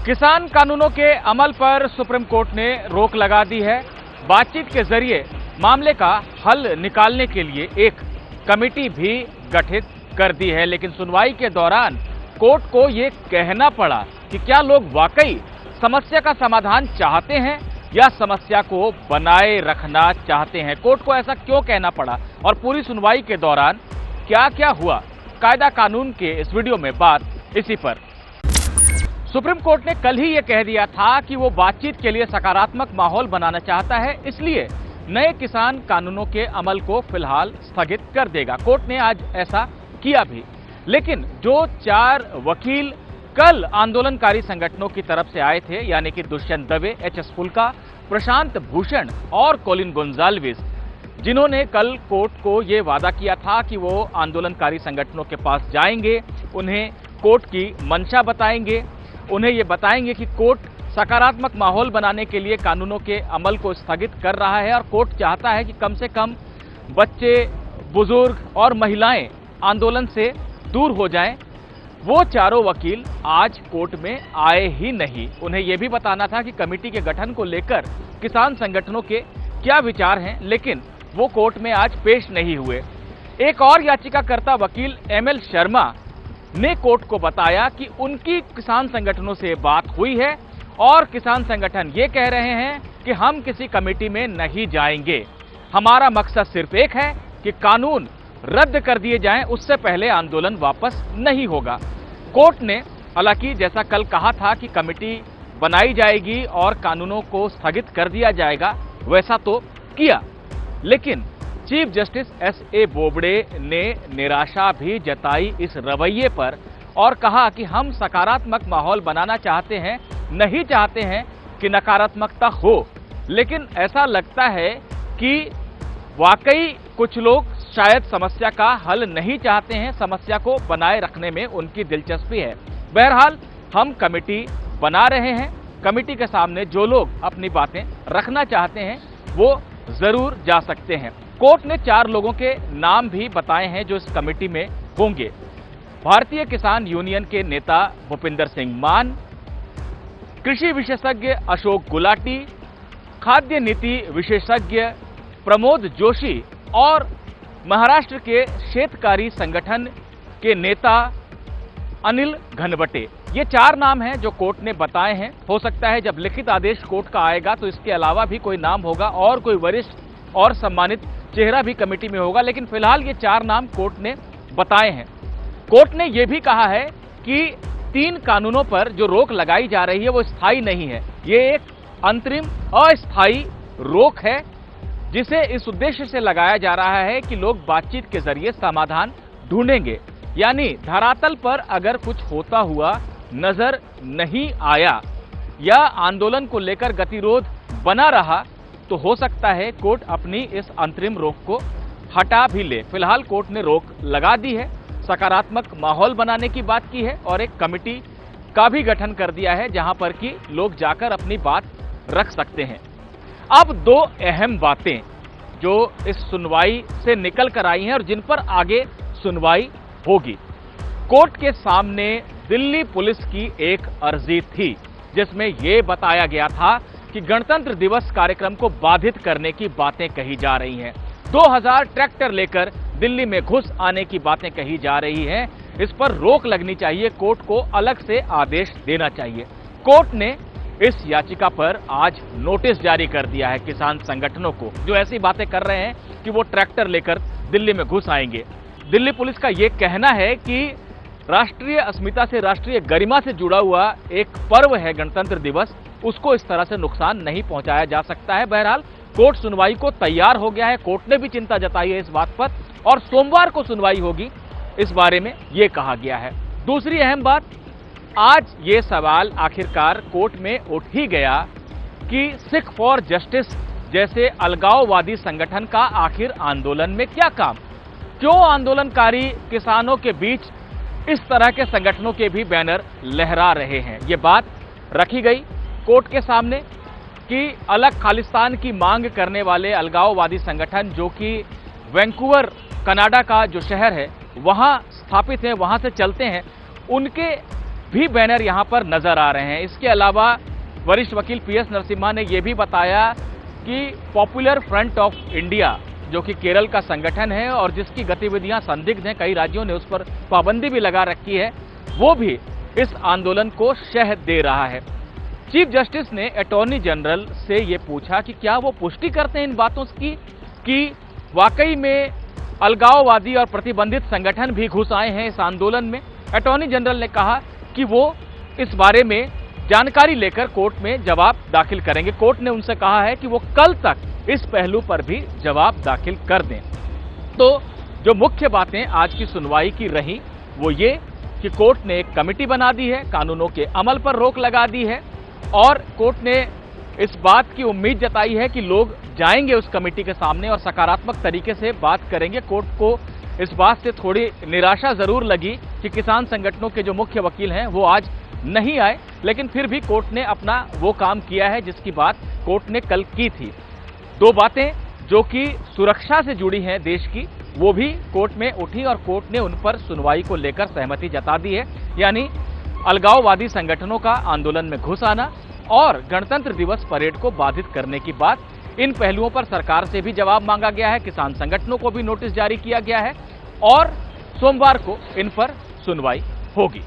किसान कानूनों के अमल पर सुप्रीम कोर्ट ने रोक लगा दी है। बातचीत के जरिए मामले का हल निकालने के लिए एक कमेटी भी गठित कर दी है, लेकिन सुनवाई के दौरान कोर्ट को ये कहना पड़ा कि क्या लोग वाकई समस्या का समाधान चाहते हैं या समस्या को बनाए रखना चाहते हैं। कोर्ट को ऐसा क्यों कहना पड़ा और पूरी सुनवाई के दौरान क्या क्या हुआ, कायदा कानून के इस वीडियो में बात इसी पर। सुप्रीम कोर्ट ने कल ही यह कह दिया था कि वो बातचीत के लिए सकारात्मक माहौल बनाना चाहता है, इसलिए नए किसान कानूनों के अमल को फिलहाल स्थगित कर देगा। कोर्ट ने आज ऐसा किया भी, लेकिन जो 4 वकील कल आंदोलनकारी संगठनों की तरफ से आए थे, यानी कि दुष्यंत दवे, एच.एस. फुल्का, प्रशांत भूषण और कोलिन गोंजाल्विस, जिन्होंने कल कोर्ट को यह वादा किया था कि वो आंदोलनकारी संगठनों के पास जाएंगे, उन्हें कोर्ट की मंशा बताएंगे, उन्हें ये बताएंगे कि कोर्ट सकारात्मक माहौल बनाने के लिए कानूनों के अमल को स्थगित कर रहा है और कोर्ट चाहता है कि कम से कम बच्चे, बुजुर्ग और महिलाएं आंदोलन से दूर हो जाएं। वो चारों वकील आज कोर्ट में आए ही नहीं। उन्हें यह भी बताना था कि कमेटी के गठन को लेकर किसान संगठनों के क्या विचार हैं, लेकिन वो कोर्ट में आज पेश नहीं हुए। एक और याचिकाकर्ता वकील एम.एल. शर्मा ने कोर्ट को बताया कि उनकी किसान संगठनों से बात हुई है और किसान संगठन ये कह रहे हैं कि हम किसी कमेटी में नहीं जाएंगे, हमारा मकसद सिर्फ एक है कि कानून रद्द कर दिए जाएं, उससे पहले आंदोलन वापस नहीं होगा। कोर्ट ने हालांकि जैसा कल कहा था कि कमेटी बनाई जाएगी और कानूनों को स्थगित कर दिया जाएगा, वैसा तो किया, लेकिन चीफ जस्टिस एस.ए. बोबडे ने निराशा भी जताई इस रवैये पर और कहा कि हम सकारात्मक माहौल बनाना चाहते हैं, नहीं चाहते हैं कि नकारात्मकता हो। लेकिन ऐसा लगता है कि वाकई कुछ लोग शायद समस्या का हल नहीं चाहते हैं, समस्या को बनाए रखने में उनकी दिलचस्पी है। बहरहाल हम कमेटी बना रहे हैं, कमेटी के सामने जो लोग अपनी बातें रखना चाहते हैं वो जरूर जा सकते हैं। कोर्ट ने 4 लोगों के नाम भी बताए हैं जो इस कमेटी में होंगे। भारतीय किसान यूनियन के नेता भूपिंदर सिंह मान, कृषि विशेषज्ञ अशोक गुलाटी, खाद्य नीति विशेषज्ञ प्रमोद जोशी और महाराष्ट्र के शेतकारी संगठन के नेता अनिल घनवटे। ये 4 नाम हैं जो कोर्ट ने बताए हैं। हो सकता है जब लिखित आदेश कोर्ट का आएगा तो इसके अलावा भी कोई नाम होगा और कोई वरिष्ठ और सम्मानित चेहरा भी कमेटी में होगा, लेकिन फिलहाल ये 4 नाम कोर्ट ने बताए हैं। कोर्ट ने यह भी कहा है कि 3 कानूनों पर जो रोक लगाई जा रही है वो स्थायी नहीं है, ये एक अंतरिम अस्थायी रोक है जिसे इस उद्देश्य से लगाया जा रहा है कि लोग बातचीत के जरिए समाधान ढूंढेंगे। यानी धरातल पर अगर कुछ होता हुआ नजर नहीं आया या आंदोलन को लेकर गतिरोध बना रहा तो हो सकता है कोर्ट अपनी इस अंतरिम रोक को हटा भी ले। फिलहाल कोर्ट ने रोक लगा दी है, सकारात्मक माहौल बनाने की बात की है और एक कमेटी का भी गठन कर दिया है जहां पर कि लोग जाकर अपनी बात रख सकते हैं। अब 2 अहम बातें जो इस सुनवाई से निकल कर आई हैं और जिन पर आगे सुनवाई होगी। कोर्ट के सामने दिल्ली पुलिस की एक अर्जी थी जिसमें यह बताया गया था कि गणतंत्र दिवस कार्यक्रम को बाधित करने की बातें कही जा रही हैं। 2000 ट्रैक्टर लेकर दिल्ली में घुस आने की बातें कही जा रही हैं। इस पर रोक लगनी चाहिए, कोर्ट को अलग से आदेश देना चाहिए। कोर्ट ने इस याचिका पर आज नोटिस जारी कर दिया है किसान संगठनों को जो ऐसी बातें कर रहे हैं कि वो ट्रैक्टर लेकर दिल्ली में घुस आएंगे। दिल्ली पुलिस का ये कहना है कि राष्ट्रीय अस्मिता से, राष्ट्रीय गरिमा से जुड़ा हुआ एक पर्व है गणतंत्र दिवस, उसको इस तरह से नुकसान नहीं पहुंचाया जा सकता है। बहरहाल कोर्ट सुनवाई को तैयार हो गया है, कोर्ट ने भी चिंता जताई है इस बात पर और सोमवार को सुनवाई होगी, इस बारे में यह कहा गया है। दूसरी अहम बात, आज ये सवाल आखिरकार कोर्ट में उठ ही गया कि सिख फॉर जस्टिस जैसे अलगाववादी संगठन का आखिर आंदोलन में क्या काम, क्यों आंदोलनकारी किसानों के बीच इस तरह के संगठनों के भी बैनर लहरा रहे हैं। ये बात रखी गई कोर्ट के सामने कि अलग खालिस्तान की मांग करने वाले अलगाववादी संगठन जो कि वैंकूवर कनाडा का जो शहर है वहां स्थापित है, वहां से चलते हैं, उनके भी बैनर यहां पर नजर आ रहे हैं। इसके अलावा वरिष्ठ वकील PS नरसिम्हा ने यह भी बताया कि पॉपुलर फ्रंट ऑफ इंडिया, जो कि केरल का संगठन है और जिसकी गतिविधियां संदिग्ध हैं, कई राज्यों ने उस पर पाबंदी भी लगा रखी है, वो भी इस आंदोलन को शह दे रहा है। चीफ जस्टिस ने अटॉर्नी जनरल से ये पूछा कि क्या वो पुष्टि करते हैं इन बातों की कि वाकई में अलगाववादी और प्रतिबंधित संगठन भी घुस आए हैं इस आंदोलन में। अटॉर्नी जनरल ने कहा कि वो इस बारे में जानकारी लेकर कोर्ट में जवाब दाखिल करेंगे। कोर्ट ने उनसे कहा है कि वो कल तक इस पहलू पर भी जवाब दाखिल कर दें। तो जो मुख्य बातें आज की सुनवाई की रही वो ये कि कोर्ट ने एक कमेटी बना दी है, कानूनों के अमल पर रोक लगा दी है और कोर्ट ने इस बात की उम्मीद जताई है कि लोग जाएंगे उस कमेटी के सामने और सकारात्मक तरीके से बात करेंगे। कोर्ट को इस बात से थोड़ी निराशा जरूर लगी कि किसान संगठनों के जो मुख्य वकील हैं वो आज नहीं आए, लेकिन फिर भी कोर्ट ने अपना वो काम किया है जिसकी बात कोर्ट ने कल की थी। दो बातें जो कि सुरक्षा से जुड़ी हैं देश की, वो भी कोर्ट में उठी और कोर्ट ने उन पर सुनवाई को लेकर सहमति जता दी है, यानी अलगाववादी संगठनों का आंदोलन में घुस आना और गणतंत्र दिवस परेड को बाधित करने की बात। इन पहलुओं पर सरकार से भी जवाब मांगा गया है, किसान संगठनों को भी नोटिस जारी किया गया है और सोमवार को इन पर सुनवाई होगी।